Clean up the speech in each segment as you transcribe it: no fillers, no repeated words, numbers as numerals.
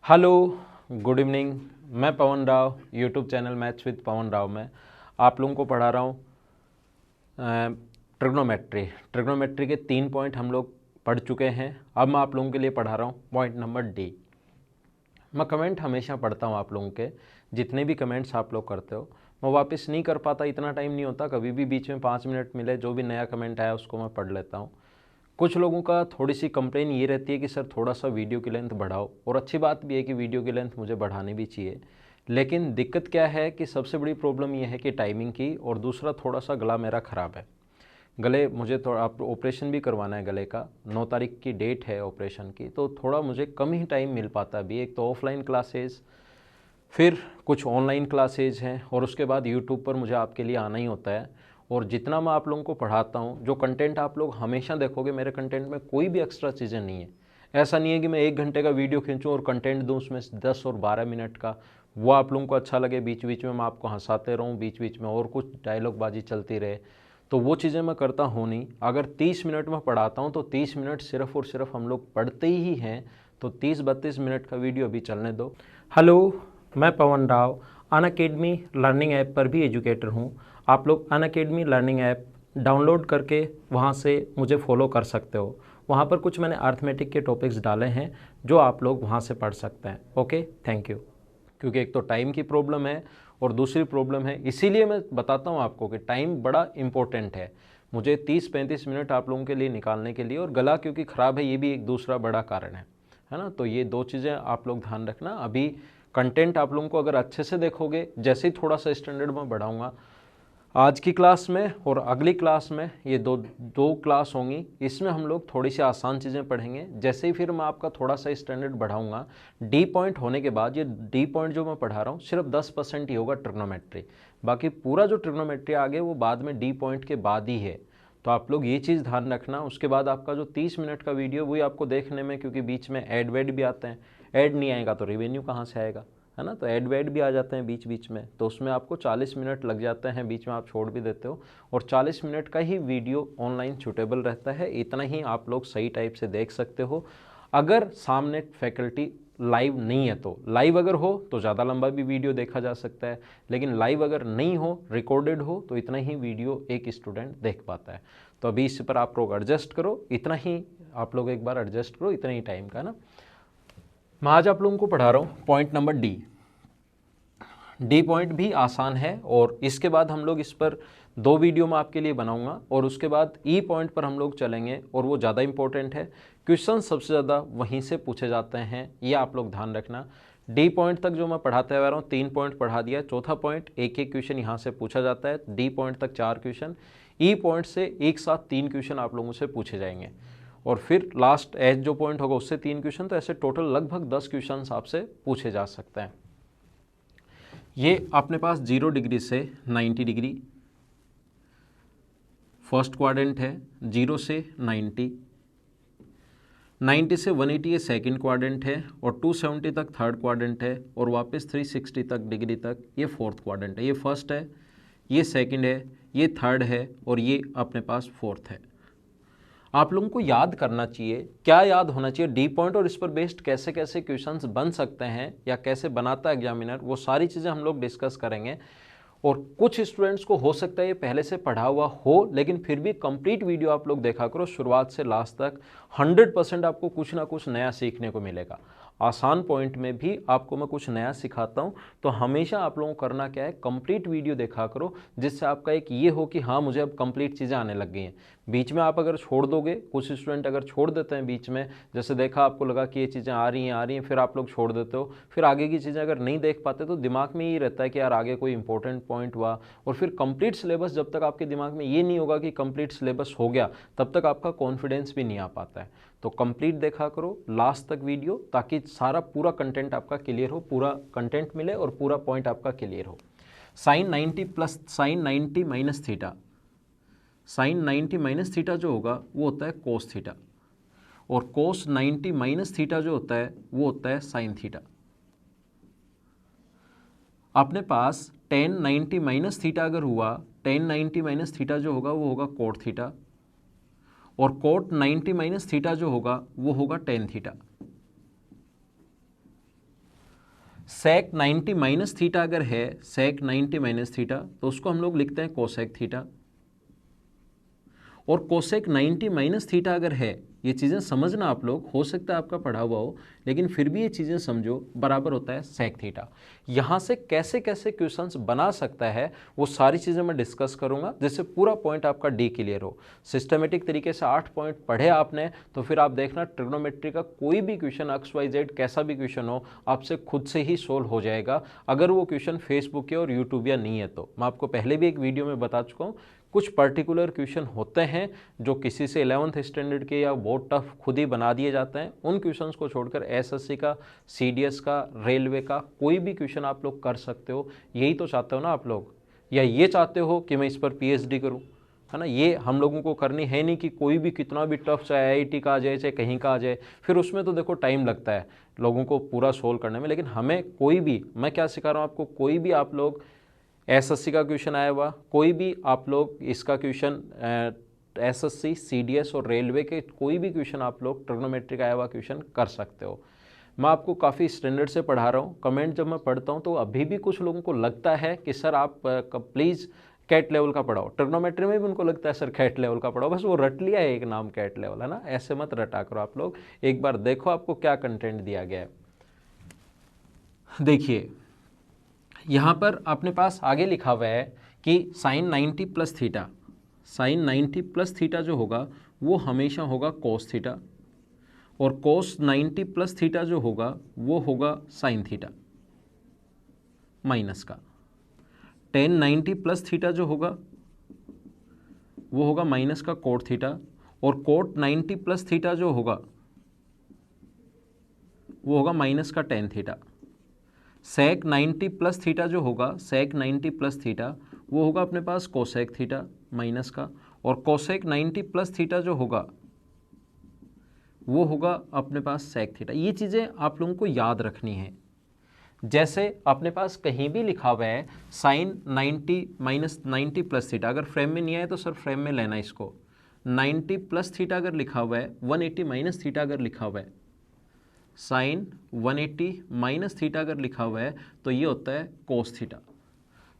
Hello, good evening. मैं Pavan Rao, YouTube channel maths with Pavan Rao में आप लोगों को पढ़ा रहा हूँ ट्रिग्नोमेट्री के 3 पॉइंट हम लोग पढ़ चुके हैं। अब मैं आप लोगों के लिए पढ़ा रहा हूँ पॉइंट नंबर डी। मैं कमेंट हमेशा पढ़ता हूँ आप लोगों के, जितने भी कमेंट्स आप लोग करते हो मैं वापस नहीं कर पाता, इतना टाइम नहीं होता। कभी भी बीच में 5 मिनट मिले, जो भी नया कमेंट आया उसको मैं पढ़ लेता हूँ। कुछ लोगों का थोड़ी सी कंप्लेन ये रहती है कि सर थोड़ा सा वीडियो की लेंथ बढ़ाओ, और अच्छी बात भी है कि वीडियो की लेंथ मुझे बढ़ानी भी चाहिए। लेकिन दिक्कत क्या है कि सबसे बड़ी प्रॉब्लम ये है कि टाइमिंग की, और दूसरा थोड़ा सा गला मेरा ख़राब है। गले मुझे थोड़ा ऑपरेशन भी करवाना है गले का, 9 तारीख की डेट है ऑपरेशन की, तो थोड़ा मुझे कम ही टाइम मिल पाता है अभी। एक तो ऑफलाइन क्लासेज, फिर कुछ ऑनलाइन क्लासेज हैं, और उसके बाद यूट्यूब पर मुझे आपके लिए आना ही होता है। और जितना मैं आप लोगों को पढ़ाता हूँ, जो कंटेंट आप लोग हमेशा देखोगे मेरे कंटेंट में कोई भी एक्स्ट्रा चीज़ें नहीं है। ऐसा नहीं है कि मैं 1 घंटे का वीडियो खींचूँ और कंटेंट दूँ उसमें 10 और 12 मिनट का, वो आप लोगों को अच्छा लगे, बीच बीच में मैं आपको हंसाते रहूँ, बीच बीच में और कुछ डायलॉग बाजी चलती रहे, तो वो चीज़ें मैं करता हूँ नहीं। अगर 30 मिनट में पढ़ाता हूँ तो 30 मिनट सिर्फ और सिर्फ हम लोग पढ़ते ही हैं, तो 30-32 मिनट का वीडियो अभी चलने दो। हेलो, मैं Pavan Rao Unacademy learning app पर भी एजुकेटर हूँ। आप लोग अनअकैडमी लर्निंग ऐप डाउनलोड करके वहाँ से मुझे फॉलो कर सकते हो। वहाँ पर कुछ मैंने अर्थमेटिक के टॉपिक्स डाले हैं जो आप लोग वहाँ से पढ़ सकते हैं। Okay, thank you. क्योंकि एक तो टाइम की प्रॉब्लम है और दूसरी प्रॉब्लम है, इसीलिए मैं बताता हूँ आपको कि टाइम बड़ा इंपॉर्टेंट है। मुझे 30-35 मिनट आप लोगों के लिए निकालने के लिए, और गला क्योंकि ख़राब है ये भी एक दूसरा बड़ा कारण है ना। तो ये 2 चीज़ें आप लोग ध्यान रखना। अभी कंटेंट आप लोगों को अगर अच्छे से देखोगे, जैसे ही थोड़ा सा स्टैंडर्ड में बढ़ाऊंगा आज की क्लास में और अगली क्लास में, ये दो क्लास होंगी, इसमें हम लोग थोड़ी सी आसान चीज़ें पढ़ेंगे। जैसे ही फिर मैं आपका थोड़ा सा स्टैंडर्ड बढ़ाऊंगा, डी पॉइंट होने के बाद, ये डी पॉइंट जो मैं पढ़ा रहा हूँ सिर्फ 10% ही होगा ट्रिग्नोमेट्री, बाकी पूरा जो ट्रिग्नोमेट्री आगे वो बाद में डी पॉइंट के बाद ही है। तो आप लोग ये चीज़ ध्यान रखना। उसके बाद आपका जो 30 मिनट का वीडियो वही आपको देखने में, क्योंकि बीच में ऐड वेड भी आते हैं, ऐड नहीं आएगा तो रेवेन्यू कहाँ से आएगा, है ना। तो ऐड वेड भी आ जाते हैं बीच बीच में, तो उसमें आपको 40 मिनट लग जाते हैं, बीच में आप छोड़ भी देते हो, और 40 मिनट का ही वीडियो ऑनलाइन सूटेबल रहता है। इतना ही आप लोग सही टाइप से देख सकते हो। अगर सामने फैकल्टी लाइव नहीं है, तो लाइव अगर हो तो ज़्यादा लंबा भी वीडियो देखा जा सकता है, लेकिन लाइव अगर नहीं हो, रिकॉर्डेड हो, तो इतना ही वीडियो एक स्टूडेंट देख पाता है। तो अभी इस पर आप लोग एडजस्ट करो, इतना ही आप लोग एक बार एडजस्ट करो, इतना ही टाइम का ना। मैं आज आप लोगों को पढ़ा रहा हूँ point number D. D point भी आसान है, और इसके बाद हम लोग इस पर 2 वीडियो मैं आपके लिए बनाऊंगा, और उसके बाद ई पॉइंट पर हम लोग चलेंगे, और वो ज़्यादा इंपॉर्टेंट है। क्वेश्चन सबसे ज़्यादा वहीं से पूछे जाते हैं, ये आप लोग ध्यान रखना। डी पॉइंट तक जो मैं पढ़ाते आ रहा हूँ, 3 पॉइंट पढ़ा दिया, चौथा पॉइंट एक एक क्वेश्चन यहाँ से पूछा जाता है। डी पॉइंट तक 4 क्वेश्चन, ई पॉइंट से एक साथ 3 क्वेश्चन आप लोगों से पूछे जाएंगे, और फिर लास्ट एच जो पॉइंट होगा उससे 3 क्वेश्चन, तो ऐसे टोटल लगभग 10 क्वेश्चन आपसे पूछे जा सकते हैं। ये अपने पास 0 डिग्री से 90 डिग्री फर्स्ट क्वाड्रेंट है, 0 से 90, 90 से 180 ये सेकंड क्वाड्रेंट है, और 270 तक थर्ड क्वाड्रेंट है, और वापस 360 तक डिग्री तक ये फोर्थ क्वाड्रेंट है। ये फर्स्ट है, ये सेकंड है, ये थर्ड है, और ये अपने पास फोर्थ है। आप लोगों को याद करना चाहिए, क्या याद होना चाहिए डी पॉइंट, और इस पर बेस्ड कैसे कैसे क्वेश्चंस बन सकते हैं या कैसे बनाता है एग्जामिनर, वो सारी चीज़ें हम लोग डिस्कस करेंगे। और कुछ स्टूडेंट्स को हो सकता है ये पहले से पढ़ा हुआ हो, लेकिन फिर भी कंप्लीट वीडियो आप लोग देखा करो शुरुआत से लास्ट तक। 100% आपको कुछ ना कुछ नया सीखने को मिलेगा। आसान पॉइंट में भी आपको मैं कुछ नया सिखाता हूं, तो हमेशा आप लोगों को करना क्या है, कंप्लीट वीडियो देखा करो, जिससे आपका एक ये हो कि हाँ मुझे अब कंप्लीट चीज़ें आने लग गई हैं। बीच में आप अगर छोड़ दोगे, कुछ स्टूडेंट अगर छोड़ देते हैं बीच में, जैसे देखा आपको लगा कि ये चीज़ें आ रही हैं, फिर आप लोग छोड़ देते हो, फिर आगे की चीज़ें अगर नहीं देख पाते, तो दिमाग में ये रहता है कि यार आगे कोई इंपॉर्टेंट पॉइंट हुआ, और फिर कंप्लीट सिलेबस जब तक आपके दिमाग में ये नहीं होगा कि कंप्लीट सिलेबस हो गया, तब तक आपका कॉन्फिडेंस भी नहीं आ पाता है। तो कंप्लीट देखा करो लास्ट तक वीडियो, ताकि सारा पूरा कंटेंट आपका क्लियर हो, पूरा कंटेंट मिले और पूरा पॉइंट आपका क्लियर हो। Sine 90 plus sine 90 minus theta, sine 90 minus theta जो होगा वो होता है कोस थीटा, और कोस 90 माइनस थीटा जो होता है वो होता है साइन थीटा। अपने पास टेन 90 माइनस थीटा अगर हुआ, टेन 90 माइनस थीटा जो होगा वो होगा कोट थीटा, और कोट 90 माइनस थीटा जो होगा वो होगा टेन थीटा। सेक 90 माइनस थीटा अगर है, सेक 90 माइनस थीटा, तो उसको हम लोग लिखते हैं कोसेक थीटा। और कोसेक 90 माइनस थीटा अगर है, ये चीज़ें समझना आप लोग, हो सकता है आपका पढ़ा हुआ हो लेकिन फिर भी ये चीज़ें समझो, बराबर होता है सेक थीटा। यहाँ से कैसे कैसे क्वेश्चंस बना सकता है वो सारी चीज़ें मैं डिस्कस करूँगा, जिससे पूरा पॉइंट आपका डी क्लियर हो। सिस्टमेटिक तरीके से 8 पॉइंट पढ़े आपने तो फिर आप देखना ट्रिग्नोमेट्री का कोई भी क्वेश्चन XYZ कैसा भी क्वेश्चन हो आपसे खुद से ही सोल्व हो जाएगा, अगर वो क्वेश्चन फेसबुक या और यूट्यूब या नहीं है तो। मैं आपको पहले भी एक वीडियो में बता चुका हूँ, कुछ पर्टिकुलर क्वेश्चन होते हैं जो किसी से 11th स्टैंडर्ड के या बहुत टफ खुद ही बना दिए जाते हैं, उन क्वेश्चंस को छोड़कर एसएससी का, सीडीएस का, रेलवे का कोई भी क्वेश्चन आप लोग कर सकते हो। यही तो चाहते हो ना आप लोग, या ये चाहते हो कि मैं इस पर पीएचडी करूं, है ना। ये हम लोगों को करनी है नहीं कि कोई भी कितना भी टफ, चाहे आईआईटी का आ जाए चाहे कहीं का आ जाए, फिर उसमें तो देखो टाइम लगता है लोगों को पूरा सोल्व करने में। लेकिन हमें कोई भी, मैं क्या सिखा रहा हूँ आपको, कोई भी आप लोग एसएससी का क्वेश्चन आया हुआ, कोई भी आप लोग इसका क्वेश्चन एसएससी, सीडीएस और रेलवे के कोई भी क्वेश्चन आप लोग ट्रिग्नोमेट्री का आया हुआ क्वेश्चन कर सकते हो। मैं आपको काफ़ी स्टैंडर्ड से पढ़ा रहा हूँ। कमेंट जब मैं पढ़ता हूँ तो अभी भी कुछ लोगों को लगता है कि सर आप प्लीज़ कैट लेवल का पढ़ाओ। ट्रिग्नोमेट्री में भी उनको लगता है सर कैट लेवल का पढ़ाओ, बस वो रट लिया है एक नाम कैट लेवल, है ना। ऐसे मत रटा करो आप लोग, एक बार देखो आपको क्या कंटेंट दिया गया है। देखिए यहाँ पर अपने पास आगे लिखा हुआ है कि sine 90 plus theta, sine 90 plus theta जो होगा वो हमेशा होगा कोस थीटा, और कोस 90 प्लस थीटा जो होगा वो होगा साइन थीटा माइनस का। टेन 90 प्लस थीटा जो होगा वो होगा माइनस का कोट थीटा, और कोट 90 प्लस थीटा जो होगा वो होगा माइनस का टेन थीटा। सेक 90 प्लस थीटा जो होगा, सेक 90 प्लस थीटा वो होगा अपने पास कोसेक थीटा माइनस का, और कोसेक 90 प्लस थीटा जो होगा वो होगा अपने पास सेक थीटा। ये चीज़ें आप लोगों को याद रखनी है। जैसे अपने पास कहीं भी लिखा हुआ है साइन 90 माइनस 90 प्लस थीटा, अगर फ्रेम में नहीं आए तो सर फ्रेम में लेना इसको। 90 प्लस थीटा अगर लिखा हुआ है, 180 माइनस थीटा अगर लिखा हुआ है, साइन 180 माइनस थीटा अगर लिखा हुआ है तो ये होता है cos theta.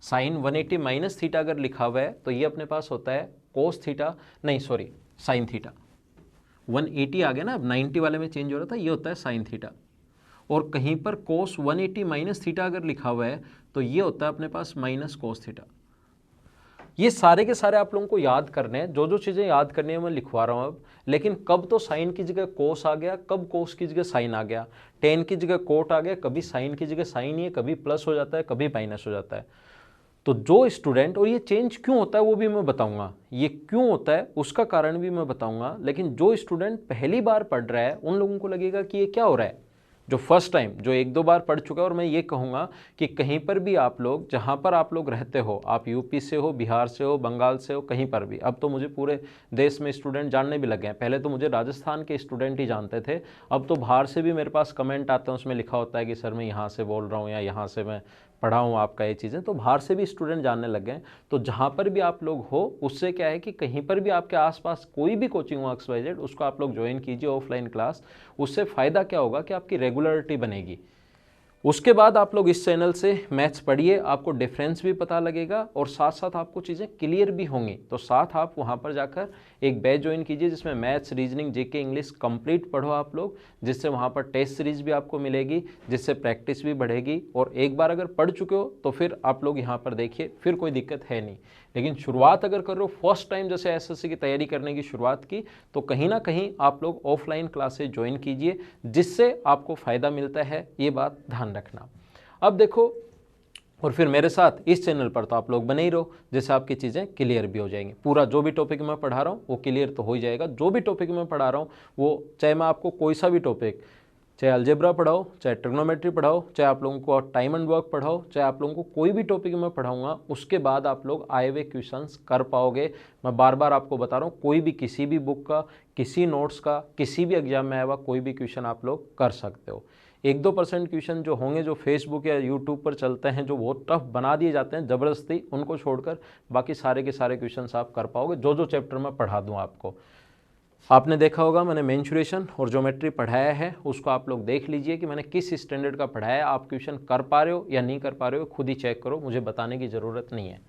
Sine 180 minus theta अगर लिखा हुआ है तो ये अपने पास होता है कोस थीटा, नहीं सॉरी साइन थीटा। 180 आ गया ना, अब 90 वाले में चेंज हो रहा था, ये होता है साइन थीटा। और कहीं पर कोस 180 माइनस थीटा अगर लिखा हुआ है तो ये होता है अपने पास माइनस कोस थीटा। ये सारे के सारे आप लोगों को याद करने हैं, जो जो चीज़ें याद करनी है मैं लिखवा रहा हूँ अब। लेकिन कब तो साइन की जगह कोस आ गया, कब कोस की जगह साइन आ गया, टेन की जगह कोट आ गया, कभी साइन की जगह साइन ही है, कभी प्लस हो जाता है, कभी माइनस हो जाता है। तो जो स्टूडेंट, और ये चेंज क्यों होता है वो भी मैं बताऊंगा, ये क्यों होता है उसका कारण भी मैं बताऊंगा। लेकिन जो स्टूडेंट पहली बार पढ़ रहा है उन लोगों को लगेगा कि ये क्या हो रहा है। जो फर्स्ट टाइम, जो एक दो बार पढ़ चुका है, और मैं ये कहूँगा कि कहीं पर भी आप लोग, जहाँ पर आप लोग रहते हो, आप यूपी से हो, बिहार से हो, बंगाल से हो, कहीं पर भी, अब तो मुझे पूरे देश में स्टूडेंट जानने भी लगे हैं। पहले तो मुझे राजस्थान के स्टूडेंट ही जानते थे, अब तो बाहर से भी मेरे पास कमेंट आते हैं, उसमें लिखा होता है कि सर मैं यहाँ से बोल रहा हूँ या यहाँ से मैं पढ़ा हूँ आपका ये चीज़ें, तो बाहर से भी स्टूडेंट जानने लग गए हैं। तो जहाँ पर भी आप लोग हो, उससे क्या है कि कहीं पर भी आपके आसपास कोई भी कोचिंग हो XYZ, उसको आप लोग ज्वाइन कीजिए ऑफलाइन क्लास। उससे फ़ायदा क्या होगा कि आपकी रेगुलरिटी बनेगी। उसके बाद आप लोग इस चैनल से मैथ्स पढ़िए, आपको डिफरेंस भी पता लगेगा और साथ साथ आपको चीज़ें क्लियर भी होंगी। तो साथ आप वहाँ पर जाकर एक बैच ज्वाइन कीजिए जिसमें maths, reasoning, GK, English complete पढ़ो आप लोग, जिससे वहाँ पर टेस्ट सीरीज भी आपको मिलेगी, जिससे प्रैक्टिस भी बढ़ेगी। और एक बार अगर पढ़ चुके हो तो फिर आप लोग यहाँ पर देखिए, फिर कोई दिक्कत है नहीं। लेकिन शुरुआत अगर कर रहे हो, फर्स्ट टाइम जैसे एसएससी की तैयारी करने की शुरुआत की, तो कहीं ना कहीं आप लोग ऑफलाइन क्लासेज ज्वाइन कीजिए, जिससे आपको फ़ायदा मिलता है, ये बात ध्यान रखना। अब देखो, और फिर मेरे साथ इस चैनल पर तो आप लोग बने ही रहो, जिससे आपकी चीज़ें क्लियर भी हो जाएंगी। पूरा जो भी टॉपिक मैं पढ़ा रहा हूँ वो क्लियर तो हो ही जाएगा। जो भी टॉपिक मैं पढ़ा रहा हूँ वो, चाहे मैं आपको कोई सा भी टॉपिक, चाहे अलजेब्रा पढ़ाओ, चाहे ट्रिग्नोमेट्री पढ़ाओ, चाहे आप लोगों को टाइम एंड वर्क पढ़ाओ, चाहे आप लोगों को कोई भी टॉपिक मैं पढ़ाऊंगा, उसके बाद आप लोग आए हुए क्वेश्चंस कर पाओगे। मैं बार बार आपको बता रहा हूँ, कोई भी किसी भी बुक का, किसी नोट्स का, किसी भी एग्जाम में आया हुआ कोई भी क्वेश्चन आप लोग कर सकते हो। 1-2% क्वेश्चन जो होंगे, जो फेसबुक या यूट्यूब पर चलते हैं, जो बहुत टफ बना दिए जाते हैं ज़बरदस्ती, उनको छोड़कर बाकी सारे के सारे क्वेश्चंस आप कर पाओगे, जो जो चैप्टर में पढ़ा दूँ आपको। आपने देखा होगा मैंने मेंसुरेशन और ज्योमेट्री पढ़ाया है, उसको आप लोग देख लीजिए कि मैंने किस स्टैंडर्ड का पढ़ाया है। आप क्वेश्चन कर पा रहे हो या नहीं कर पा रहे हो खुद ही चेक करो, मुझे बताने की ज़रूरत नहीं है।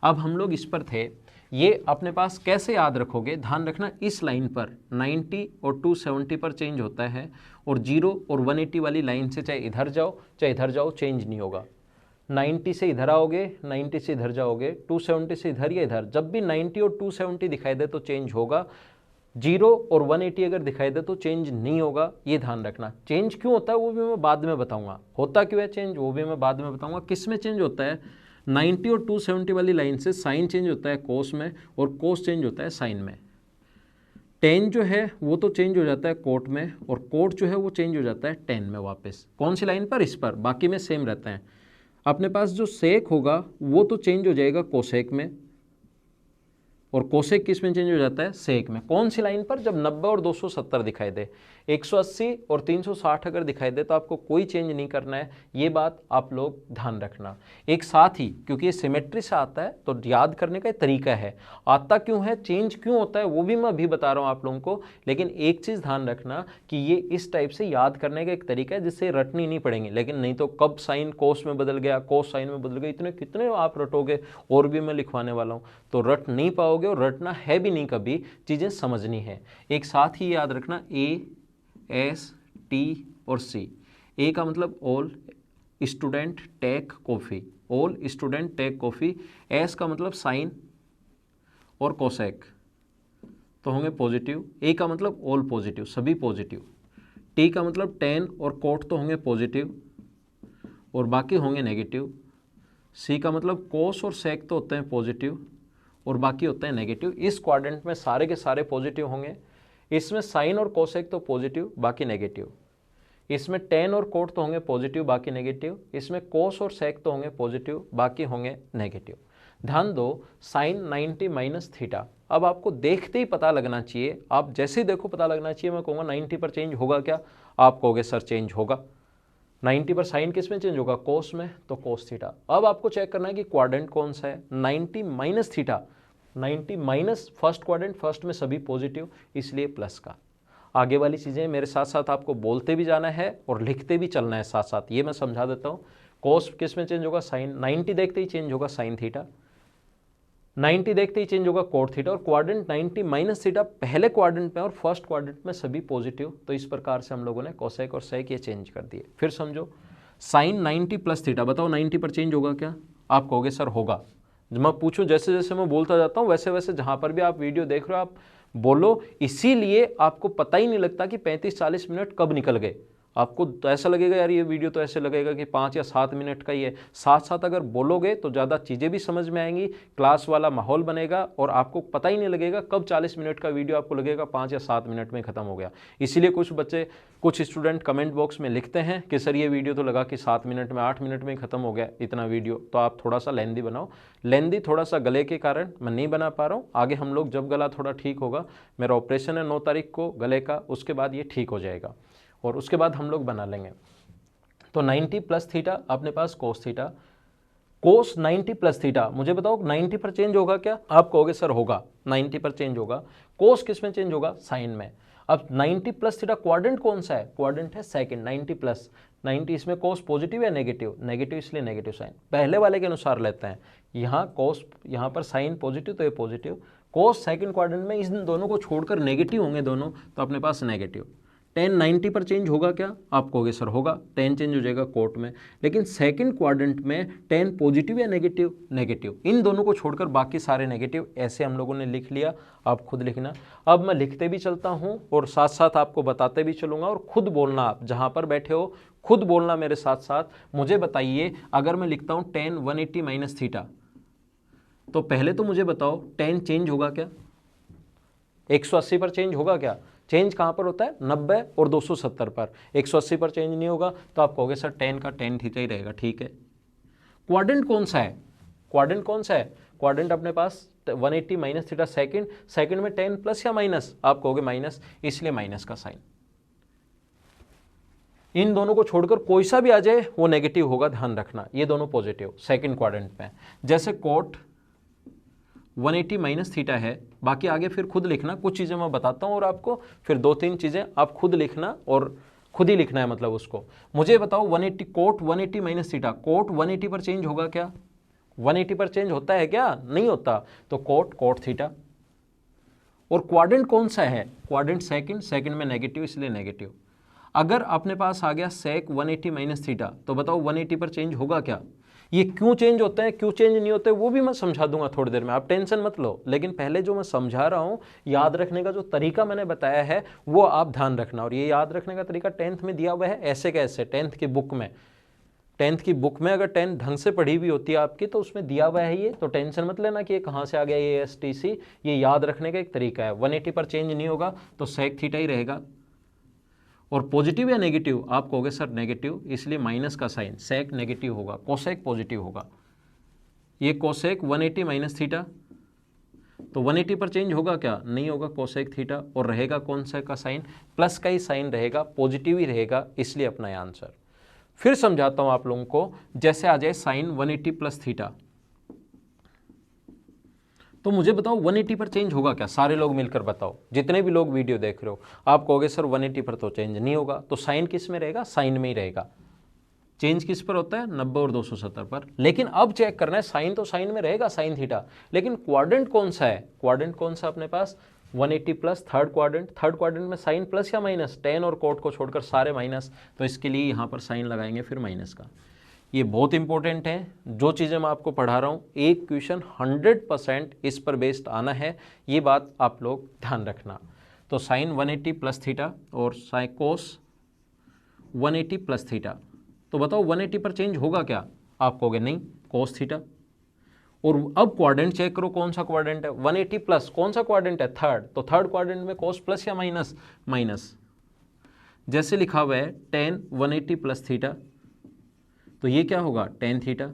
अब हम लोग इस पर थे, ये अपने पास कैसे याद रखोगे, ध्यान रखना इस लाइन पर 90 और 270 पर चेंज होता है, और 0 और 180 वाली लाइन से चाहे इधर जाओ चाहे इधर जाओ चेंज नहीं होगा। 90 से इधर आओगे, 90 से इधर जाओगे, 270 से इधर या इधर, जब भी 90 और 270 दिखाई दे तो चेंज होगा। 0 और 180 अगर दिखाई दे तो चेंज नहीं होगा, ये ध्यान रखना। चेंज क्यों होता है वो भी मैं बाद में बताऊंगा, होता क्यों है चेंज वो भी मैं बाद में बताऊंगा। किस में चेंज होता है, 90 और 270 वाली लाइन से साइन चेंज होता है कोस में, और कोस चेंज होता है साइन में। टेन जो है वो तो चेंज हो जाता है कोट में, और कोट जो है वो चेंज हो जाता है टेन में वापस। कौन सी लाइन पर, इस पर, बाकी में सेम रहते हैं। अपने पास जो सेक होगा वो तो चेंज हो जाएगा कोसेक में, और कोसेक किस में चेंज हो जाता है, सेक में। कौन सी लाइन पर, जब 90 और 270 दिखाई दे। 180 और 360 अगर दिखाई दे तो आपको कोई चेंज नहीं करना है, ये बात आप लोग ध्यान रखना। एक साथ ही, क्योंकि ये सिमेट्री से आता है तो याद करने का तरीका है। आता क्यों है, चेंज क्यों होता है वो भी मैं अभी बता रहा हूँ आप लोगों को, लेकिन एक चीज़ ध्यान रखना कि ये इस टाइप से याद करने का एक तरीका है जिससे रटनी नहीं पड़ेंगे। लेकिन नहीं तो कब साइन कोस में बदल गया, कोस साइन में बदल गया, इतने कितने आप रटोगे, और भी मैं लिखवाने वाला हूँ, तो रट नहीं पाओगे, और रटना है भी नहीं, कभी चीज़ें समझनी है। एक साथ ही याद रखना, ए एस टी और सी। ए का मतलब all student take coffee, all student take coffee. S का मतलब साइन और कोसेक तो होंगे पॉजिटिव। ए का मतलब ऑल पॉजिटिव, सभी पॉजिटिव। टी का मतलब टेन और कोट तो होंगे पॉजिटिव और बाकी होंगे नेगेटिव। सी का मतलब कोस और सेक तो होते हैं पॉजिटिव और बाकी होते हैं नेगेटिव। इस क्वाड्रेंट में सारे के सारे पॉजिटिव होंगे। इसमें साइन और कोसेक तो पॉजिटिव बाकी नेगेटिव। इसमें टेन और कोट तो होंगे पॉजिटिव बाकी नेगेटिव। इसमें कोस और सेक तो होंगे पॉजिटिव बाकी होंगे नेगेटिव। ध्यान दो, साइन 90 माइनस थीटा। अब आपको देखते ही पता लगना चाहिए, आप जैसे ही देखो पता लगना चाहिए। मैं कहूँगा 90 पर चेंज होगा क्या, आप कहोगे सर चेंज होगा। 90 पर साइन किस में चेंज होगा, कोस में, तो कोस थीटा। अब आपको चेक करना है कि क्वाड्रेंट कौन सा है। 90 minus theta, 90 minus first quadrant, first में सभी पॉजिटिव, इसलिए प्लस का। आगे वाली चीज़ें मेरे साथ साथ आपको बोलते भी जाना है और लिखते भी चलना है साथ साथ, ये मैं समझा देता हूँ। कोस किस में चेंज होगा, साइन। 90 देखते ही चेंज होगा साइन थीटा, 90 देखते ही चेंज होगा कोट थीटा। और क्वाड्रेंट 90 माइनस थीटा पहले क्वाड्रेंट में और फर्स्ट क्वाड्रेंट में सभी पॉजिटिव, तो इस प्रकार से हम लोगों ने कोसेक और सेक ये चेंज कर दिए। फिर समझो, साइन 90 प्लस थीटा, बताओ 90 पर चेंज होगा क्या, आप कहोगे सर होगा। जब मैं पूछूं, जैसे जैसे मैं बोलता जाता हूं वैसे वैसे जहां पर भी आप वीडियो देख रहे हो आप बोलो, इसीलिए आपको पता ही नहीं लगता कि 35-40 मिनट कब निकल गए। आपको तो ऐसा लगेगा यार ये वीडियो तो ऐसे लगेगा कि 5 या 7 मिनट का ही है। साथ साथ अगर बोलोगे तो ज़्यादा चीज़ें भी समझ में आएंगी, क्लास वाला माहौल बनेगा और आपको पता ही नहीं लगेगा कब 40 मिनट का वीडियो आपको लगेगा 5 या 7 मिनट में ख़त्म हो गया। इसीलिए कुछ बच्चे, कुछ स्टूडेंट कमेंट बॉक्स में लिखते हैं कि सर ये वीडियो तो लगा कि 7 मिनट में, 8 मिनट में ही ख़त्म हो गया इतना वीडियो। तो आप थोड़ा सा लेंदी बनाओ। लेंदी थोड़ा सा गले के कारण मैं नहीं बना पा रहा हूँ। आगे हम लोग जब गला थोड़ा ठीक होगा, मेरा ऑपरेशन है 9 तारीख को गले का, उसके बाद ये ठीक हो जाएगा और उसके बाद हम लोग बना लेंगे। तो 90 प्लस थीटा अपने पास कोस थीटा, कोस 90 प्लस थीटा। मुझे बताओ 90 पर चेंज होगा क्या, आप कहोगे सर होगा, 90 पर चेंज होगा। कोस किस में चेंज होगा, साइन में। अब 90 प्लस थीटा क्वाड्रेंट कौन सा है, क्वाड्रेंट है सेकंड। 90 प्लस 90, इसमें कोस पॉजिटिव या नेगेटिव, नेगेटिव, इसलिए नेगेटिव साइन। पहले वाले के अनुसार लेते हैं, यहाँ कोस, यहाँ पर साइन पॉजिटिव तो ये पॉजिटिव। कोस सेकंड क्वाड्रेंट में इन दोनों को छोड़कर नेगेटिव होंगे दोनों, तो अपने पास नेगेटिव। टेन 90 पर चेंज होगा क्या, आप कहोगे सर होगा, टेन चेंज हो जाएगा कोट में। लेकिन सेकंड क्वाड्रेंट में टेन पॉजिटिव या नेगेटिव, नेगेटिव। इन दोनों को छोड़कर बाकी सारे नेगेटिव। ऐसे हम लोगों ने लिख लिया, आप खुद लिखना। अब मैं लिखते भी चलता हूँ और साथ साथ आपको बताते भी चलूँगा, और खुद बोलना, आप जहाँ पर बैठे हो खुद बोलना मेरे साथ साथ। मुझे बताइए, अगर मैं लिखता हूँ टेन 180 माइनस थीटा, तो पहले तो मुझे बताओ टेन चेंज होगा क्या, 180 पर चेंज होगा क्या। चेंज कहाँ पर होता है, 90 और 270 पर। 180 पर चेंज नहीं होगा, तो आप कहोगे सर टेन का टेन थीटा ही रहेगा, ठीक है। क्वाड्रेंट कौन सा है, क्वाड्रेंट कौन सा है, क्वाड्रेंट अपने पास 180 माइनस थीटा सेकंड, सेकंड में 10 प्लस या माइनस, आप कहोगे माइनस, इसलिए माइनस का साइन। इन दोनों को छोड़कर कोई सा भी आ जाए वो नेगेटिव होगा, ध्यान रखना। ये दोनों पॉजिटिव सेकंड क्वाड्रेंट में, जैसे कोट 180 माइनस थीटा है। बाकी आगे फिर खुद लिखना, कुछ चीज़ें मैं बताता हूँ और आपको फिर 2-3 चीज़ें आप खुद लिखना और खुद ही लिखना है मतलब उसको। मुझे बताओ 180 कोट 180 माइनस थीटा, कोट 180 पर चेंज होगा क्या? 180 पर चेंज होता है क्या? नहीं होता। तो कोट कोट थीटा। और क्वाड्रेंट कौन सा है? क्वाड्रेंट सेकंड, सेकंड में नेगेटिव इसलिए नेगेटिव। अगर अपने पास आ गया सेक 180 माइनस थीटा, तो बताओ 180 पर चेंज होगा क्या? ये क्यों चेंज होते हैं, क्यों चेंज नहीं होते, वो भी मैं समझा दूंगा थोड़ी देर में, आप टेंशन मत लो। लेकिन पहले जो मैं समझा रहा हूँ, याद रखने का जो तरीका मैंने बताया है वो आप ध्यान रखना। और ये याद रखने का तरीका 10th में दिया हुआ है, ऐसे कैसे 10th की बुक में। 10th की बुक में अगर 10 ढंग से पढ़ी हुई होती है आपकी तो उसमें दिया हुआ है ये, तो टेंशन मत लेना कि ये कहाँ से आ गया ये STC। ये याद रखने का एक तरीका है। 180 पर चेंज नहीं होगा तो सेक थीटा ही रहेगा। और पॉजिटिव या नेगेटिव? आप कहोगे सर नेगेटिव, इसलिए माइनस का साइन, सेक नेगेटिव होगा, कोसेक पॉजिटिव होगा। ये कोसेक 180 माइनस थीटा, तो 180 पर चेंज होगा क्या? नहीं होगा, कोसेक थीटा। और रहेगा कौन सा का साइन? प्लस का ही साइन रहेगा, पॉजिटिव ही रहेगा, इसलिए अपना आंसर। फिर समझाता हूं आप लोगों को, जैसे आ जाए साइन 180 प्लस थीटा, तो मुझे बताओ 180 पर चेंज होगा क्या? सारे लोग मिलकर बताओ, जितने भी लोग वीडियो देख रहे हो। आप कहोगे सर 180 पर तो चेंज नहीं होगा, तो साइन किस में रहेगा? साइन में ही रहेगा। चेंज किस पर होता है? 90 और 270 पर। लेकिन अब चेक करना है, साइन तो साइन में रहेगा, साइन थीटा, लेकिन क्वाड्रेंट कौन सा है? क्वाड्रेंट कौन सा अपने पास? 180 plus third quadrant. Third quadrant में साइन प्लस या माइनस? टेन और कोट को छोड़कर सारे माइनस, तो इसके लिए यहाँ पर साइन लगाएंगे फिर माइनस का। ये बहुत इंपॉर्टेंट है, जो चीज़ें मैं आपको पढ़ा रहा हूँ, एक क्वेश्चन 100% इस पर बेस्ड आना है, ये बात आप लोग ध्यान रखना। तो साइन 180 प्लस थीटा और साइन कोस 180 प्लस थीटा, तो बताओ 180 पर चेंज होगा क्या? आप कहोगे नहीं, कोस थीटा। और अब क्वाड्रेंट चेक करो, कौन सा क्वाड्रेंट है? 180 प्लस, कौन सा क्वाड्रेंट है? थर्ड। तो थर्ड क्वाड्रेंट में कोस प्लस या माइनस? माइनस। जैसे लिखा हुआ है टेन 180 प्लस थीटा, तो ये क्या होगा? टेन थीटा,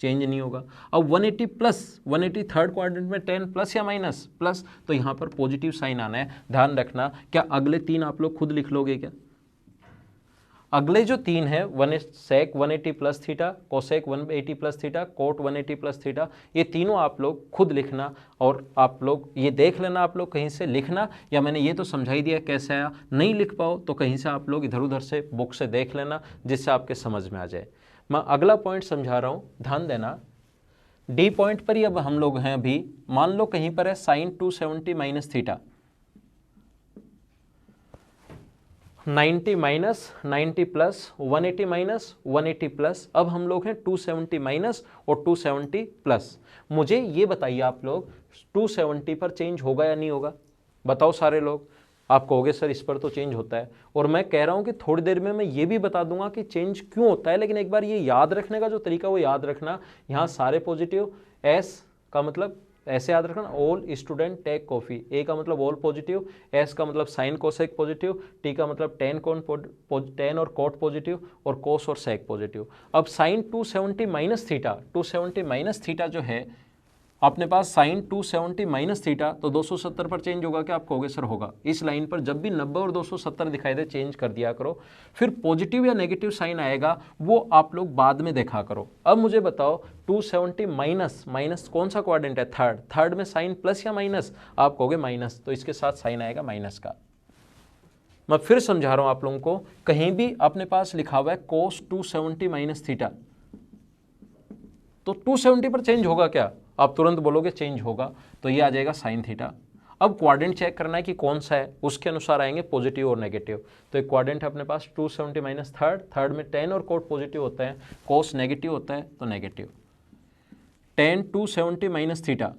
चेंज नहीं होगा। अब 180 प्लस 180 थर्ड क्वाड्रेंट में 10 प्लस या माइनस? प्लस, तो यहाँ पर पॉजिटिव साइन आना है, ध्यान रखना। क्या अगले 3 आप लोग खुद लिख लोगे क्या? अगले जो 3 है, sec 180 plus theta, cosec 180 plus theta, cot 180 plus theta, ये तीनों आप लोग खुद लिखना। और आप लोग ये देख लेना, आप लोग कहीं से लिखना, या मैंने ये तो समझा ही दिया कैसे आया, नहीं लिख पाओ तो कहीं से आप लोग इधर उधर से बुक से देख लेना, जिससे आपके समझ में आ जाए। मैं अगला पॉइंट समझा रहा हूँ, ध्यान देना। डी पॉइंट पर ही अब हम लोग हैं अभी। मान लो कहीं पर है sine 270 minus theta, 90 minus 90 plus 180 minus 180 plus. अब हम लोग हैं 270 माइनस और 270 प्लस। मुझे ये बताइए आप लोग, 270 पर चेंज होगा या नहीं होगा? बताओ सारे लोग। आप कहोगे सर इस पर तो चेंज होता है, और मैं कह रहा हूं कि थोड़ी देर में मैं ये भी बता दूंगा कि चेंज क्यों होता है। लेकिन एक बार ये याद रखने का जो तरीका वो याद रखना। यहाँ सारे पॉजिटिव, एस का मतलब ऐसे याद रखना, ऑल स्टूडेंट टेक कॉफी। ए का मतलब ऑल पॉजिटिव, एस का मतलब साइन कोसेक पॉजिटिव, टी का मतलब टेन और कोट पॉजिटिव, और कोस और सेक पॉजिटिव। अब sine 270 minus theta, 270 minus theta जो है अपने पास, साइन 270 माइनस थीटा, तो 270 पर चेंज होगा क्या? आप कहोगे सर होगा। इस लाइन पर जब भी 90 और 270 दिखाई दे चेंज कर दिया करो। फिर पॉजिटिव या नेगेटिव साइन आएगा वो आप लोग बाद में देखा करो। अब मुझे बताओ 270 माइनस, माइनस कौन सा क्वाड्रेंट है? थर्ड। थर्ड में साइन प्लस या माइनस? आप कहोगे माइनस, तो इसके साथ साइन आएगा माइनस का। मैं फिर समझा रहा हूं आप लोगों को, कहीं भी अपने पास लिखा हुआ है कोस 270 माइनस थीटा, तो 270 पर चेंज होगा क्या? आप तुरंत बोलोगे चेंज होगा, तो ये आ जाएगा साइन थीटा। अब क्वाड्रेंट चेक करना है कि कौन सा है, उसके अनुसार आएंगे पॉजिटिव और नेगेटिव। तो एक क्वाड्रेंट है अपने पास 270 माइनस थर्ड, थर्ड में 10 और कोट पॉजिटिव होता है, कोस नेगेटिव होता है, तो नेगेटिव। 10 270 माइनस थीटा,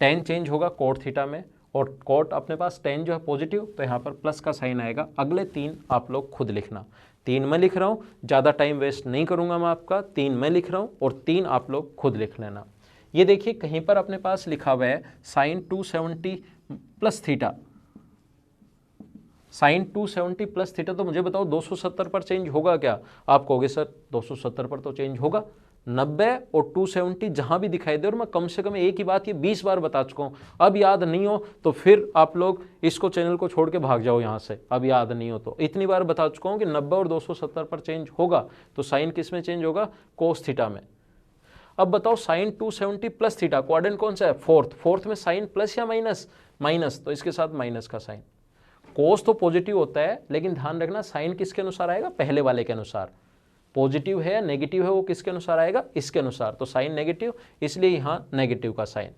10 चेंज होगा कोट थीटा में, और कोट अपने पास 10 जो है पॉजिटिव, तो यहाँ पर प्लस का साइन आएगा। अगले 3 आप लोग खुद लिखना। 3 मैं लिख रहा हूँ, ज़्यादा टाइम वेस्ट नहीं करूँगा मैं आपका। 3 मैं लिख रहा हूँ और 3 आप लोग खुद लिख लेना। ये देखिए कहीं पर अपने पास लिखा हुआ है sine 270 plus theta, sine 270 plus theta, तो मुझे बताओ 270 पर चेंज होगा क्या? आप कहोगे सर 270 पर तो चेंज होगा। 90 और 270 जहां भी दिखाई दे, और मैं कम से कम एक ही बात ये 20 बार बता चुका हूं। अब याद नहीं हो तो फिर आप लोग इसको, चैनल को छोड़ के भाग जाओ यहां से। अब याद नहीं हो तो इतनी बार बता चुका हूं कि 90 और 270 पर चेंज होगा, तो साइन किस में चेंज होगा? कोस थीटा में। अब बताओ साइन 270 प्लस थीटा, क्वाड्रेंट कौन सा है, फोर्थ, फोर्थ में साइन प्लस या माइनस, माइनस, तो इसके साथ माइनस का साइन। कोस तो पॉजिटिव होता है, लेकिन ध्यान रखना साइन किसके अनुसार आएगा, पहले वाले के अनुसार। पॉजिटिव है या नेगेटिव है वो किसके अनुसार आएगा, इसके अनुसार, तो साइन नेगेटिव, इसलिए यहां नेगेटिव का साइन।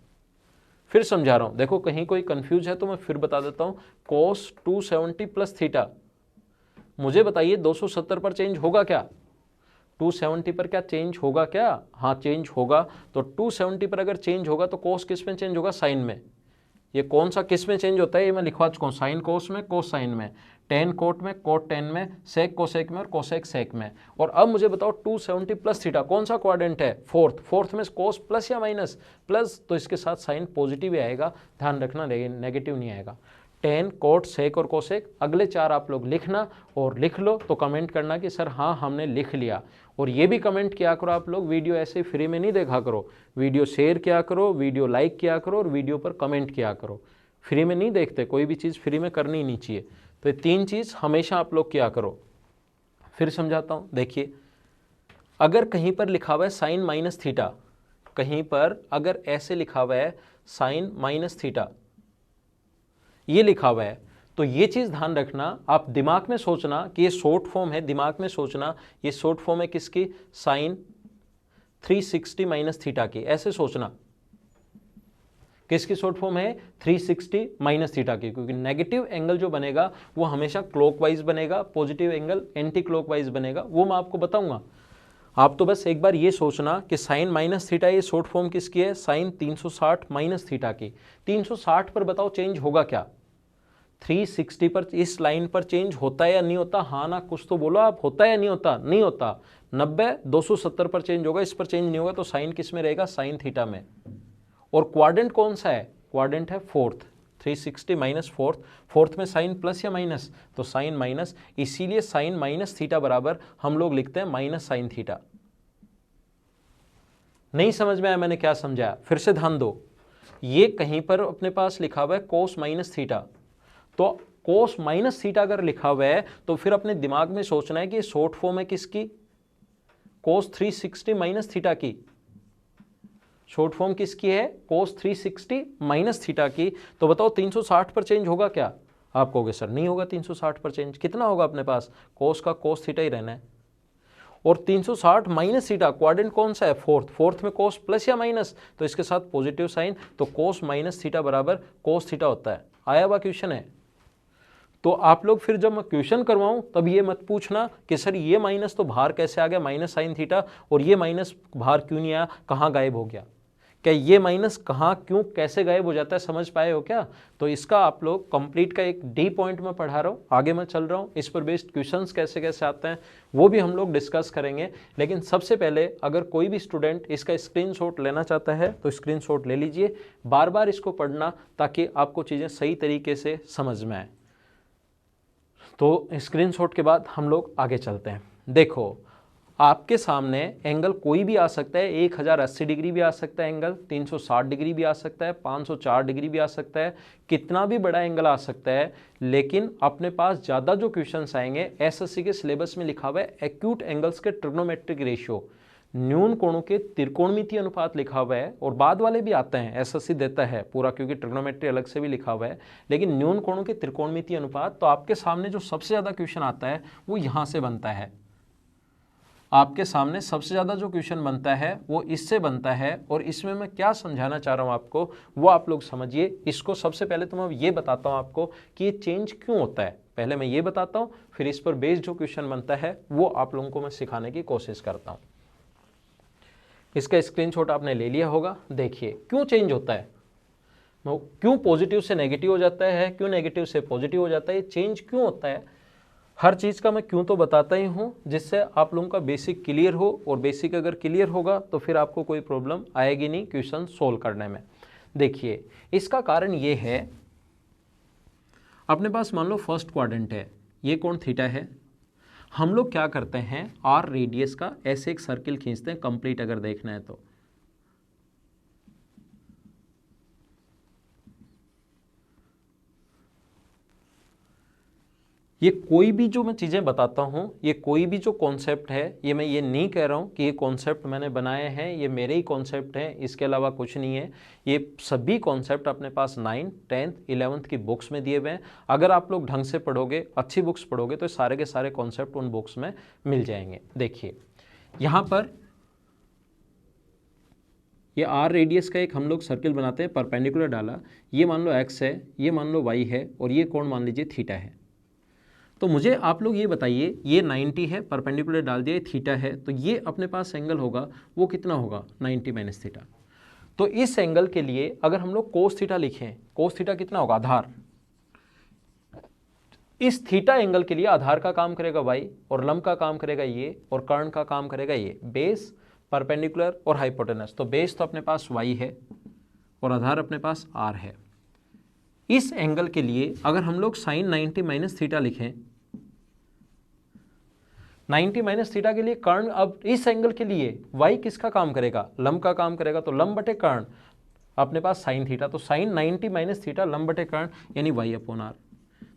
फिर समझा रहा हूं, देखो कहीं कोई कंफ्यूज है तो मैं फिर बता देता हूं। कोस 270 प्लस थीटा, मुझे बताइए 270 पर चेंज होगा क्या, 270 पर क्या चेंज होगा क्या, हाँ चेंज होगा। तो 270 पर अगर चेंज होगा तो कोस किस में चेंज होगा, साइन में। ये कौन सा किस में चेंज होता है, ये मैं लिखवा चुका हूँ, साइन कोस में, कोस साइन में, टेन कोट में, कोट टेन में, सेक कोसेक में और कोसेक सेक में। और अब मुझे बताओ 270 प्लस थीटा कौन सा क्वाड्रेंट है, फोर्थ, फोर्थ में कोस प्लस या माइनस, प्लस, तो इसके साथ साइन पॉजिटिव ही आएगा, ध्यान रखना, लेकिन नेगेटिव नहीं आएगा। टेन, कोट, सेक और कोसेक, अगले चार आप लोग लिखना और लिख लो तो कमेंट करना कि सर हाँ हमने लिख लिया। और ये भी कमेंट किया करो आप लोग, वीडियो ऐसे फ्री में नहीं देखा करो, वीडियो शेयर किया करो, वीडियो लाइक किया करो और वीडियो पर कमेंट किया करो। फ्री में नहीं देखते, कोई भी चीज़ फ्री में करनी नहीं चाहिए। तो ये तीन चीज़ हमेशा आप लोग किया करो। फिर समझाता हूँ, देखिए अगर कहीं पर लिखा हुआ है साइन माइनस थीटा, कहीं पर अगर ऐसे लिखा हुआ है साइन माइनस थीटा, ये लिखा हुआ है, तो ये चीज़ ध्यान रखना, आप दिमाग में सोचना कि ये शॉर्ट फॉर्म है, दिमाग में सोचना ये शॉर्ट फॉर्म है किसकी, साइन 360 माइनस थीटा की, ऐसे सोचना। किसकी शॉर्ट फॉर्म है, 360 माइनस थीटा की, क्योंकि नेगेटिव एंगल जो बनेगा वो हमेशा क्लॉकवाइज बनेगा, पॉजिटिव एंगल एंटी क्लॉकवाइज बनेगा, वो मैं आपको बताऊंगा। आप तो बस एक बार ये सोचना कि साइन माइनस थीटा, ये शॉर्ट फॉर्म किसकी है, साइन 360 माइनस थीटा की। 360 पर बताओ चेंज होगा क्या, 360 पर, इस लाइन पर चेंज होता है या नहीं होता, हाँ ना कुछ तो बोलो आप, होता है या नहीं होता, नहीं होता। 90, 270 पर चेंज होगा, इस पर चेंज नहीं होगा, तो साइन किस में रहेगा, साइन थीटा में। और क्वाड्रेंट कौन सा है, क्वाड्रेंट है फोर्थ, 360 माइनस फोर्थ, फोर्थ में साइन प्लस या माइनस, तो साइन माइनस, इसीलिए साइन माइनस थीटा बराबर हम लोग लिखते हैं माइनस साइन थीटा। नहीं समझ में आया मैंने क्या समझाया, फिर से ध्यान दो। ये कहीं पर अपने पास लिखा हुआ है कोस माइनस थीटा, तो कोस माइनस थीटा अगर लिखा हुआ है तो फिर अपने दिमाग में सोचना है कि शॉर्ट फॉर्म है किसकी, कोस 360 माइनस थीटा की। शॉर्ट फॉर्म किसकी है, कोस 360 माइनस थीटा की। तो बताओ 360 पर चेंज होगा क्या, आप कहोगे सर नहीं होगा 360 पर चेंज, कितना होगा अपने पास, कोस का कोस थीटा ही रहना है। और 360 माइनस थीटा, क्वाड्रेंट कौन सा है, फोर्थ, फोर्थ में कोस प्लस या माइनस, तो इसके साथ पॉजिटिव साइन, तो कोस माइनस थीटा बराबर कोस थीटा होता है। आया हुआ क्वेश्चन है। तो आप लोग फिर जब मैं क्वेश्चन करवाऊं तब ये मत पूछना कि सर ये माइनस तो बाहर कैसे आ गया, माइनस साइन थीटा, और ये माइनस बाहर क्यों नहीं आया, कहाँ गायब हो गया, क्या ये माइनस कहाँ क्यों कैसे गायब हो जाता है, समझ पाए हो क्या। तो इसका आप लोग कंप्लीट का एक डी पॉइंट में पढ़ा रहा हूँ, आगे मैं चल रहा हूँ, इस पर बेस्ड क्वेश्चंस कैसे कैसे आते हैं वो भी हम लोग डिस्कस करेंगे। लेकिन सबसे पहले अगर कोई भी स्टूडेंट इसका स्क्रीनशॉट लेना चाहता है तो स्क्रीनशॉट ले लीजिए, बार बार इसको पढ़ना ताकि आपको चीज़ें सही तरीके से समझ में आए। तो स्क्रीनशॉट के बाद हम लोग आगे चलते हैं। देखो आपके सामने एंगल कोई भी आ सकता है, 1080 डिग्री भी आ सकता है एंगल, 360 डिग्री भी आ सकता है, 504 डिग्री भी आ सकता है, कितना भी बड़ा एंगल आ सकता है। लेकिन अपने पास ज़्यादा जो क्वेश्चंस आएंगे, एसएससी के सिलेबस में लिखा हुआ है एक्यूट एंगल्स के ट्रिग्नोमेट्रिक रेशियो, न्यून कोणों के त्रिकोणमितीय अनुपात लिखा हुआ है। और बाद वाले भी आते हैं, एसएससी देता है पूरा, क्योंकि ट्रिग्नोमेट्री अलग से भी लिखा हुआ है, लेकिन न्यून कोणों के त्रिकोणमितीय अनुपात। तो आपके सामने जो सबसे ज़्यादा क्वेश्चन आता है वो यहाँ से बनता है, आपके सामने सबसे ज़्यादा जो क्वेश्चन बनता है वो इससे बनता है। और इसमें मैं क्या समझाना चाह रहा हूँ आपको वो आप लोग समझिए। इसको सबसे पहले तो मैं ये बताता हूँ आपको कि ये चेंज क्यों होता है, पहले मैं ये बताता हूँ, फिर इस पर बेस्ड जो क्वेश्चन बनता है वो आप लोगों को मैं सिखाने की कोशिश करता हूँ। इसका स्क्रीनशॉट आपने ले लिया होगा। देखिए क्यों चेंज होता है, क्यों पॉजिटिव से नेगेटिव हो जाता है, क्यों नेगेटिव से पॉजिटिव हो जाता है, ये चेंज क्यों होता है। हर चीज़ का मैं क्यों तो बताता ही हूँ, जिससे आप लोगों का बेसिक क्लियर हो, और बेसिक अगर क्लियर होगा तो फिर आपको कोई प्रॉब्लम आएगी नहीं क्वेश्चन सोल्व करने में। देखिए इसका कारण ये है, अपने पास मान लो फर्स्ट क्वाड्रेंट है, ये कोण थीटा है, हम लोग क्या करते हैं आर रेडियस का ऐसे एक सर्किल खींचते हैं, कंप्लीट अगर देखना है तो। ये कोई भी जो मैं चीज़ें बताता हूँ, ये कोई भी जो कॉन्सेप्ट है, ये मैं ये नहीं कह रहा हूँ कि ये कॉन्सेप्ट मैंने बनाए हैं, ये मेरे ही कॉन्सेप्ट हैं, इसके अलावा कुछ नहीं है। ये सभी कॉन्सेप्ट अपने पास 9th, 10th, 11th की बुक्स में दिए हुए हैं। अगर आप लोग ढंग से पढ़ोगे, अच्छी बुक्स पढ़ोगे, तो सारे के सारे कॉन्सेप्ट उन बुक्स में मिल जाएंगे। देखिए यहाँ पर ये आर रेडियस का एक हम लोग सर्किल बनाते हैं, परपेंडिकुलर डाला, ये मान लो एक्स है, ये मान लो वाई है, और ये कोण मान लीजिए थीटा है। तो मुझे आप लोग ये बताइए, ये 90 है, परपेंडिकुलर डाल दिया, थीटा है, तो ये अपने पास एंगल होगा वो कितना होगा, 90 माइनस थीटा। तो इस एंगल के लिए अगर हम लोग कोस थीटा लिखें, कोस थीटा कितना होगा, आधार। इस थीटा एंगल के लिए आधार का काम करेगा वाई, और लंब का काम करेगा ये, और कर्ण का काम करेगा ये, बेस, परपेंडिकुलर और हाइपोटेनस। तो बेस तो अपने पास वाई है और आधार अपने पास आर है। इस एंगल के लिए अगर हम लोग साइन 90 माइनस थीटा लिखें, 90 माइनस थीटा के लिए कर्ण, अब इस एंगल के लिए वाई किसका काम करेगा, लंब का काम करेगा, तो लंब बटे कर्ण अपने पास साइन थीटा, तो साइन 90 माइनस थीटा लंब बटे कर्ण यानी वाई अपॉन आर।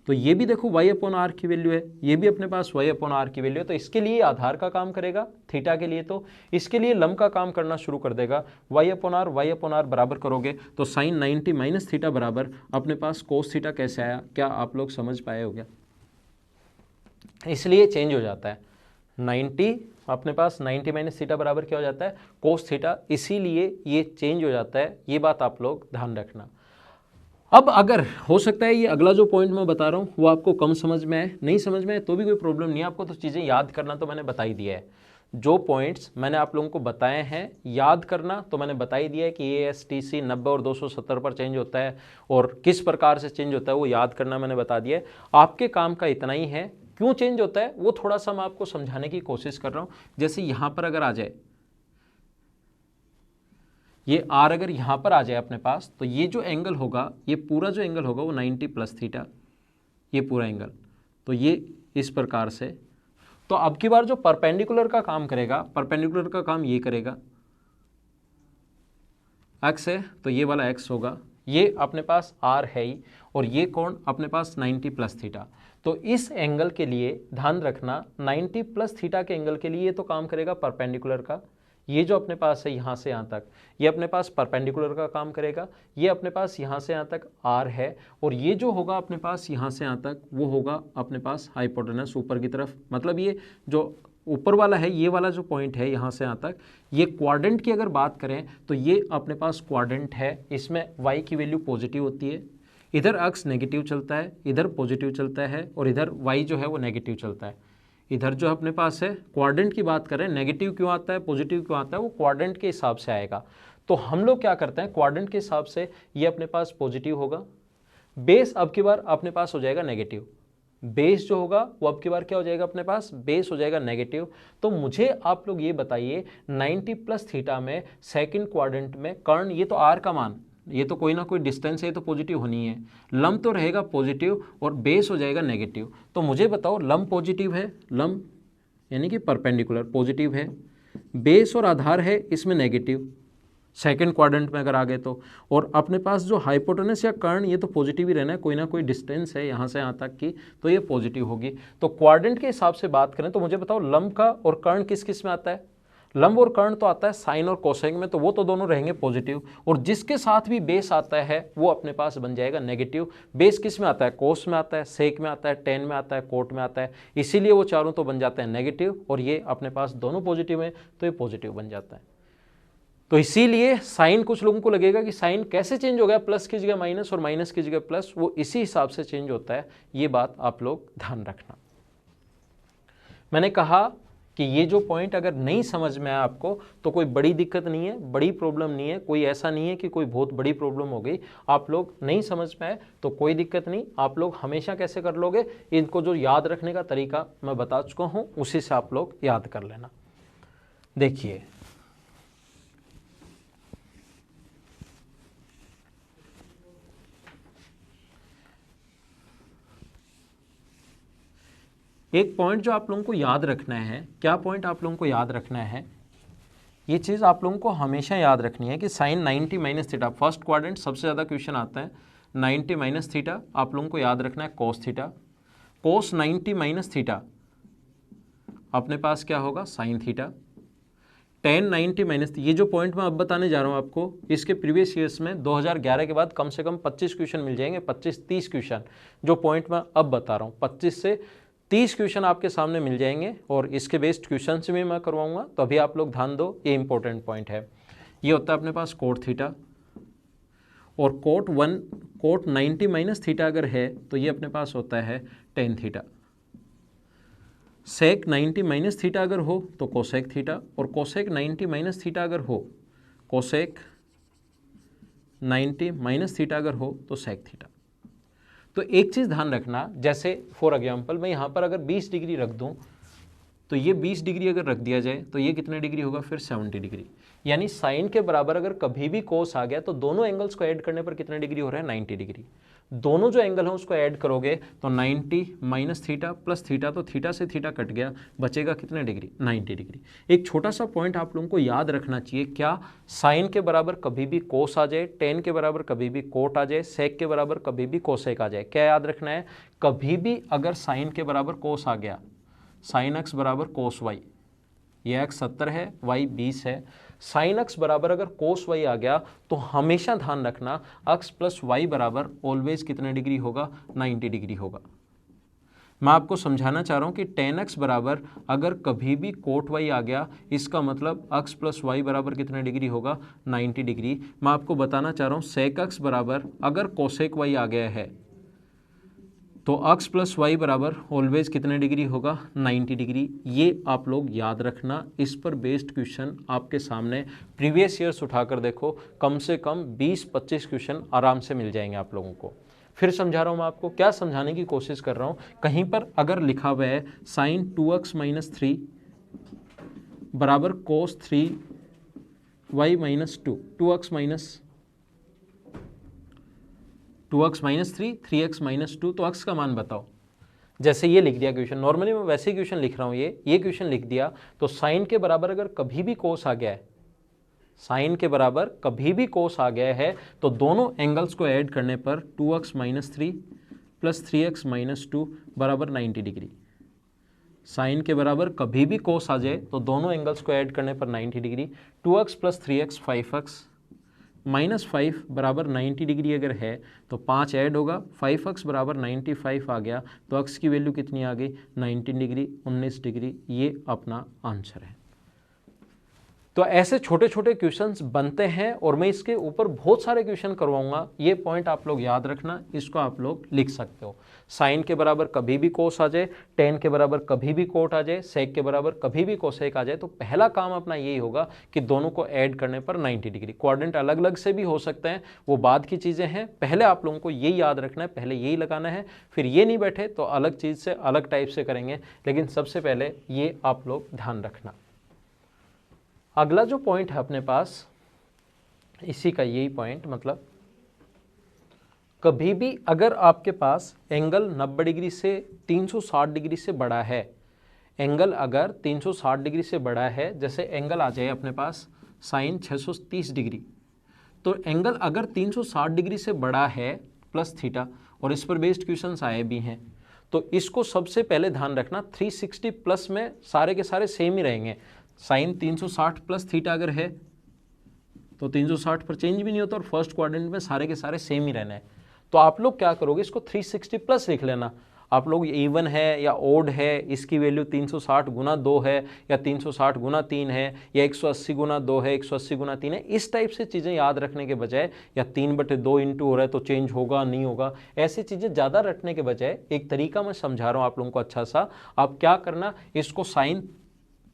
तो ये भी देखो वाई अपॉन आर की वैल्यू है, ये भी अपने पास वाई अपॉन आर की वैल्यू है। तो इसके लिए आधार का काम करेगा थीटा के लिए, तो इसके लिए लंब का काम करना शुरू कर देगा। वाई अपॉन आर बराबर करोगे तो साइन 90 माइनस थीटा बराबर अपने पास कोस थीटा कैसे आया, क्या आप लोग समझ पाए हो क्या? इसलिए चेंज हो जाता है 90, अपने पास 90 माइनस थीटा बराबर क्या हो जाता है, कोस थीटा, इसीलिए ये चेंज हो जाता है। ये बात आप लोग ध्यान रखना। अब अगर हो सकता है ये अगला जो पॉइंट मैं बता रहा हूँ वो आपको कम समझ में आए, नहीं समझ में आए तो भी कोई प्रॉब्लम नहीं है, आपको तो चीज़ें याद करना तो मैंने बता ही दिया है। जो पॉइंट्स मैंने आप लोगों को बताए हैं याद करना तो मैंने बता ही दिया है कि ASTC 90 और 270 पर चेंज होता है और किस प्रकार से चेंज होता है वो याद करना मैंने बता दिया है। आपके काम का इतना ही है। क्यों चेंज होता है वो थोड़ा सा मैं आपको समझाने की कोशिश कर रहा हूँ। जैसे यहाँ पर अगर आ जाए, ये आर अगर यहाँ पर आ जाए अपने पास, तो ये जो एंगल होगा, ये पूरा जो एंगल होगा वो 90 प्लस थीटा, ये पूरा एंगल, तो ये इस प्रकार से। तो अब की बार जो परपेंडिकुलर का काम करेगा, परपेंडिकुलर का काम ये करेगा, एक्स है तो ये वाला एक्स होगा, ये अपने पास आर है ही, और ये कोण अपने पास 90 प्लस थीटा। तो इस एंगल के लिए ध्यान रखना 90 प्लस थीटा के एंगल के लिए ये तो काम करेगा परपेंडिकुलर का, ये जो अपने पास है यहाँ से यहाँ तक, ये अपने पास परपेंडिकुलर का काम करेगा, ये अपने पास यहाँ से यहाँ तक आर है, और ये जो होगा अपने पास यहाँ से यहाँ तक वो होगा अपने पास हाइपोटेनस ऊपर की तरफ। मतलब ये जो ऊपर वाला है, ये वाला जो पॉइंट है यहाँ से यहाँ तक, ये क्वाड्रेंट की अगर बात करें तो ये अपने पास क्वाड्रेंट है। इसमें y की वैल्यू पॉजिटिव होती है, इधर अक्स नेगेटिव चलता है, इधर पॉजिटिव चलता है, और इधर y जो है वो नेगेटिव चलता है। इधर जो अपने पास है क्वाड्रेंट की बात करें, नेगेटिव क्यों आता है पॉजिटिव क्यों आता है, वो क्वाड्रेंट के हिसाब से आएगा। तो हम लोग क्या करते हैं, क्वाड्रेंट के हिसाब से ये अपने पास पॉजिटिव होगा, बेस अब की बार अपने पास हो जाएगा नेगेटिव, बेस जो होगा वो अब की बार क्या हो जाएगा अपने पास, बेस हो जाएगा नेगेटिव। तो मुझे आप लोग ये बताइए 90 प्लस थीटा में सेकंड क्वाड्रेंट में कर्ण, ये तो आर का मान, ये तो कोई ना कोई डिस्टेंस है तो पॉजिटिव होनी है, लंब तो रहेगा पॉजिटिव और बेस हो जाएगा नेगेटिव। तो मुझे बताओ लंब पॉजिटिव है, लंब यानी कि परपेंडिकुलर पॉजिटिव है, बेस और आधार है इसमें नेगेटिव सेकंड क्वाड्रेंट में अगर आ गए तो, और अपने पास जो हाइपोटेनस या कर्ण ये तो पॉजिटिव ही रहना है, कोई ना कोई डिस्टेंस है यहाँ से यहाँ तक की, तो ये पॉजिटिव होगी। तो क्वाड्रेंट के हिसाब से बात करें तो मुझे बताओ लंब का और कर्ण किस किस में आता है, लंब और कर्ण तो आता है साइन और कोसाइन में, तो वो तो दोनों रहेंगे पॉजिटिव, और जिसके साथ भी बेस आता है वो अपने पास बन जाएगा नेगेटिव। बेस किस में आता है, कोस में आता है, सेक में आता है, टेन में आता है, कोट में आता है, इसीलिए वो चारों तो बन जाते हैं नेगेटिव, और ये अपने पास दोनों पॉजिटिव हैं तो ये पॉजिटिव बन जाता है। तो इसीलिए साइन, कुछ लोगों को लगेगा कि साइन कैसे चेंज हो गया, प्लस की जगह माइनस और माइनस की जगह प्लस, वो इसी हिसाब से चेंज होता है। ये बात आप लोग ध्यान रखना। मैंने कहा कि ये जो पॉइंट अगर नहीं समझ में आया आपको तो कोई बड़ी दिक्कत नहीं है, बड़ी प्रॉब्लम नहीं है, कोई ऐसा नहीं है कि कोई बहुत बड़ी प्रॉब्लम हो गई। आप लोग नहीं समझ में आए तो कोई दिक्कत नहीं, आप लोग हमेशा कैसे कर लोगे, इनको जो याद रखने का तरीका मैं बता चुका हूँ उसी से आप लोग याद कर लेना। देखिए एक पॉइंट जो आप लोगों को याद रखना है, क्या पॉइंट आप लोगों को याद रखना है, ये चीज़ आप लोगों को हमेशा याद रखनी है कि sine 90 minus theta, first quadrant सबसे ज़्यादा क्वेश्चन आता है 90 माइनस थीटा, आप लोगों को याद रखना है कोस थीटा। कोस 90 माइनस थीटा अपने पास क्या होगा साइन थीटा, टेन 90 माइनस, ये जो पॉइंट मैं अब बताने जा रहा हूँ आपको, इसके प्रीवियस ईयर्स में 2011 के बाद कम से कम 25 क्वेश्चन मिल जाएंगे, 25-30 क्वेश्चन। जो पॉइंट मैं अब बता रहा हूँ 25 से 30 क्वेश्चन आपके सामने मिल जाएंगे और इसके बेस्ड क्वेश्चन से भी मैं करवाऊंगा, तो अभी आप लोग ध्यान दो, ये इंपॉर्टेंट पॉइंट है। ये होता है अपने पास कोट थीटा, और कोट 90 माइनस थीटा अगर है तो ये अपने पास होता है टेन थीटा। सेक 90 माइनस थीटा अगर हो तो कोसेक थीटा, और कोसेक 90 माइनस थीटा अगर हो, कोसेक 90 माइनस थीटा अगर हो तो सेक थीटा। तो एक चीज़ ध्यान रखना, जैसे फॉर एग्जांपल मैं यहाँ पर अगर 20 डिग्री रख दूँ तो ये 20 डिग्री अगर रख दिया जाए तो ये कितने डिग्री होगा, फिर 70 डिग्री। यानी साइन के बराबर अगर कभी भी कोस आ गया तो दोनों एंगल्स को ऐड करने पर कितने डिग्री हो रहा है, 90 डिग्री। दोनों जो एंगल हैं उसको ऐड करोगे तो 90 माइनस थीटा प्लस थीटा, तो थीटा से थीटा कट गया, बचेगा कितने डिग्री, 90 डिग्री। एक छोटा सा पॉइंट आप लोगों को याद रखना चाहिए, क्या साइन के बराबर कभी भी कोस आ जाए, टेन के बराबर कभी भी कोट आ जाए, सेक के बराबर कभी भी कोसेक आ जाए। क्या याद रखना है, कभी भी अगर साइन के बराबर कोस आ गया, साइन एक्स बराबर कोस वाई, ये एक्स 70 है, वाई 20 है, साइन एक्स बराबर अगर कोस वाई आ गया तो हमेशा ध्यान रखना एक्स प्लस वाई बराबर ऑलवेज कितने डिग्री होगा, 90 डिग्री होगा। मैं आपको समझाना चाह रहा हूं कि टेन एक्स बराबर अगर कभी भी कोट वाई आ गया, इसका मतलब एक्स प्लस वाई बराबर कितने डिग्री होगा, 90 डिग्री। मैं आपको बताना चाह रहा हूं सेक एक्स बराबर अगर कोसेक वाई आ गया है तो x प्लस वाई बराबर ऑलवेज कितने डिग्री होगा, 90 डिग्री। ये आप लोग याद रखना, इस पर बेस्ड क्वेश्चन आपके सामने प्रीवियस ईयर्स उठाकर देखो, कम से कम 20-25 क्वेश्चन आराम से मिल जाएंगे आप लोगों को। फिर समझा रहा हूँ मैं आपको, क्या समझाने की कोशिश कर रहा हूँ, कहीं पर अगर लिखा हुआ है साइन 2x माइनस 3 बराबर कोस 3y minus 2, 2x minus 2x minus 3, 3x minus 2, तो x का मान बताओ। जैसे ये लिख दिया क्वेश्चन, नॉर्मली मैं वैसे ही क्वेश्चन लिख रहा हूँ, ये क्वेश्चन लिख दिया, तो साइन के बराबर अगर कभी भी कोस आ गया है, साइन के बराबर कभी भी कोस आ गया है तो दोनों एंगल्स को ऐड करने पर 2x minus 3 plus 3x minus 2 बराबर 90 डिग्री। साइन के बराबर कभी भी कोस आ जाए तो दोनों एंगल्स को ऐड करने पर 90 degree. 2x plus 3x 5x minus 5 बराबर 90 डिग्री अगर है तो 5 ऐड होगा, 5x बराबर 95 आ गया, तो x की वैल्यू कितनी आ गई, 19 डिग्री, 19 डिग्री। ये अपना आंसर है। तो ऐसे छोटे छोटे क्वेश्चंस बनते हैं और मैं इसके ऊपर बहुत सारे क्वेश्चन करवाऊंगा। ये पॉइंट आप लोग याद रखना, इसको आप लोग लिख सकते हो। साइन के बराबर कभी भी कोस आ जाए, टेन के बराबर कभी भी कोट आ जाए, सेक के बराबर कभी भी कोसेक आ जाए, तो पहला काम अपना यही होगा कि दोनों को ऐड करने पर 90 डिग्री। क्वाड्रेंट अलग अलग से भी हो सकते हैं, वो बाद की चीज़ें हैं। पहले आप लोगों को यही याद रखना है, पहले यही लगाना है, फिर ये नहीं बैठे तो अलग चीज़ से अलग टाइप से करेंगे, लेकिन सबसे पहले ये आप लोग ध्यान रखना। अगला जो पॉइंट है अपने पास, इसी का यही पॉइंट, मतलब कभी भी अगर आपके पास एंगल 90 डिग्री से 360 डिग्री से बड़ा है, एंगल अगर 360 डिग्री से बड़ा है, जैसे एंगल आ जाए अपने पास साइन 630 डिग्री, तो एंगल अगर 360 डिग्री से बड़ा है प्लस थीटा, और इस पर बेस्ड क्वेश्चंस आए भी हैं, तो इसको सबसे पहले ध्यान रखना 360 प्लस में सारे के सारे सेम ही रहेंगे। साइन 360 प्लस थीटा अगर है तो 360 पर चेंज भी नहीं होता, और फर्स्ट क्वाड्रेंट में सारे के सारे सेम ही रहना है। तो आप लोग क्या करोगे, इसको 360 प्लस लिख लेना। आप लोग इवन है या ओड है, इसकी वैल्यू 360 गुना 2 है, या 360 गुना 3 है, या 180 गुना 2 है, 180 गुना 3 है, इस टाइप से चीज़ें याद रखने के बजाय, या 3/2 इंटू हो रहा है तो चेंज होगा नहीं होगा, ऐसी चीज़ें ज़्यादा रटने के बजाय एक तरीका मैं समझा रहा हूँ आप लोगों को अच्छा सा। आप क्या करना, इसको साइन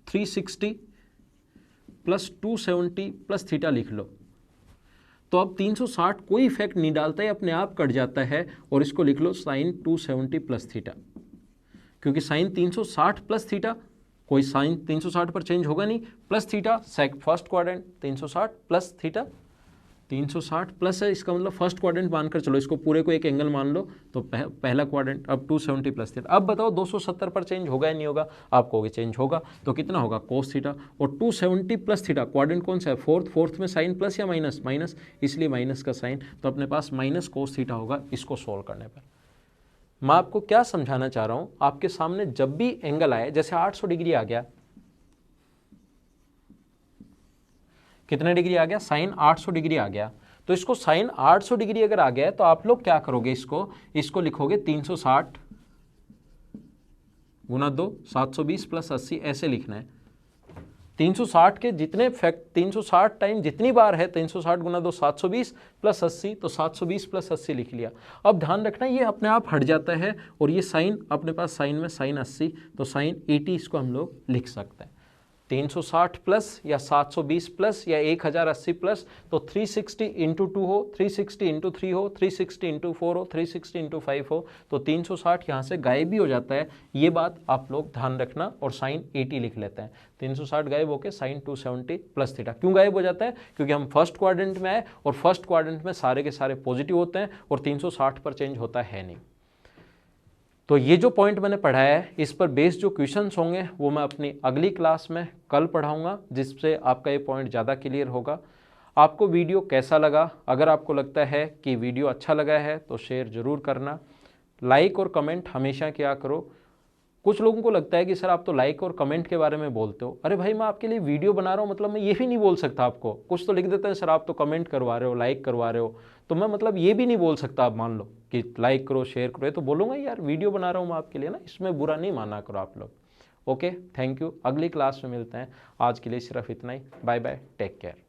360 प्लस 270 प्लस थीटा लिख लो, तो अब 360 कोई इफेक्ट नहीं डालता है, अपने आप कट जाता है, और इसको लिख लो साइन 270 प्लस थीटा, क्योंकि साइन 360 प्लस थीटा, कोई साइन 360 पर चेंज होगा नहीं, plus theta sec first quadrant 360 plus theta 360 plus है, इसका मतलब फर्स्ट क्वाड्रेंट मानकर चलो, इसको पूरे को एक एंगल मान लो, तो पहला क्वाड्रेंट। अब 270 प्लस थीटा, अब बताओ 270 पर चेंज होगा या नहीं होगा, आप कहोगे चेंज होगा, तो कितना होगा कोस थीटा, और 270 प्लस थीटा, क्वाड्रेंट कौन सा है, फोर्थ में साइन प्लस या माइनस, माइनस, इसलिए माइनस का साइन, तो अपने पास माइनस कोस थीटा होगा इसको सोल्व करने पर। मैं आपको क्या समझाना चाह रहा हूं, आपके सामने जब भी एंगल आए, जैसे 800 डिग्री आ गया, कितने डिग्री आ गया, साइन 800 डिग्री आ गया, तो इसको साइन 800 डिग्री अगर आ गया है तो आप लोग क्या करोगे, इसको लिखोगे 360 गुना 2, 720 प्लस 80, ऐसे लिखना है। 360 के जितने फैक्ट, 360 टाइम जितनी बार है, 360 गुना 2 720 प्लस 80, तो 720 प्लस 80 लिख लिया। अब ध्यान रखना ये अपने आप हट जाता है, और ये साइन अपने पास साइन में साइन 80, तो साइन 80 इसको हम लोग लिख सकते हैं। 360 प्लस या 720 प्लस या 1080 प्लस, तो 360 इंटू 2 हो, 360 इंटू 3 हो, 360 इंटू 4 हो, 360 इंटू 5 हो, तो 360 यहाँ से गायब भी हो जाता है। ये बात आप लोग ध्यान रखना, और साइन 80 लिख लेते हैं। 360 गायब होकर साइन 270 प्लस थीटा। क्यों गायब हो जाता है? क्योंकि हम फर्स्ट क्वाड्रेंट में आए, और फर्स्ट क्वाड्रेंट में सारे के सारे पॉजिटिव होते हैं, और 360 पर चेंज होता है नहीं। तो ये जो पॉइंट मैंने पढ़ाया है, इस पर बेस्ड जो क्वेश्चंस होंगे वो मैं अपनी अगली क्लास में कल पढ़ाऊंगा, जिससे आपका ये पॉइंट ज़्यादा क्लियर होगा। आपको वीडियो कैसा लगा? अगर आपको लगता है कि वीडियो अच्छा लगा है तो शेयर ज़रूर करना, लाइक और कमेंट हमेशा किया करो। कुछ लोगों को लगता है कि सर आप तो लाइक और कमेंट के बारे में बोलते हो। अरे भाई, मैं आपके लिए वीडियो बना रहा हूँ, मतलब मैं ये भी नहीं बोल सकता आपको। कुछ तो लिख देते हैं सर आप तो कमेंट करवा रहे हो, लाइक करवा रहे हो, तो मैं मतलब ये भी नहीं बोल सकता। आप मान लो कि लाइक करो, शेयर करो, तो बोलूँगा यार वीडियो बना रहा हूँ मैं आपके लिए ना, इसमें बुरा नहीं माना करो आप लोग। ओके, थैंक यू, अगली क्लास में मिलते हैं। आज के लिए सिर्फ इतना ही। Bye bye, take care.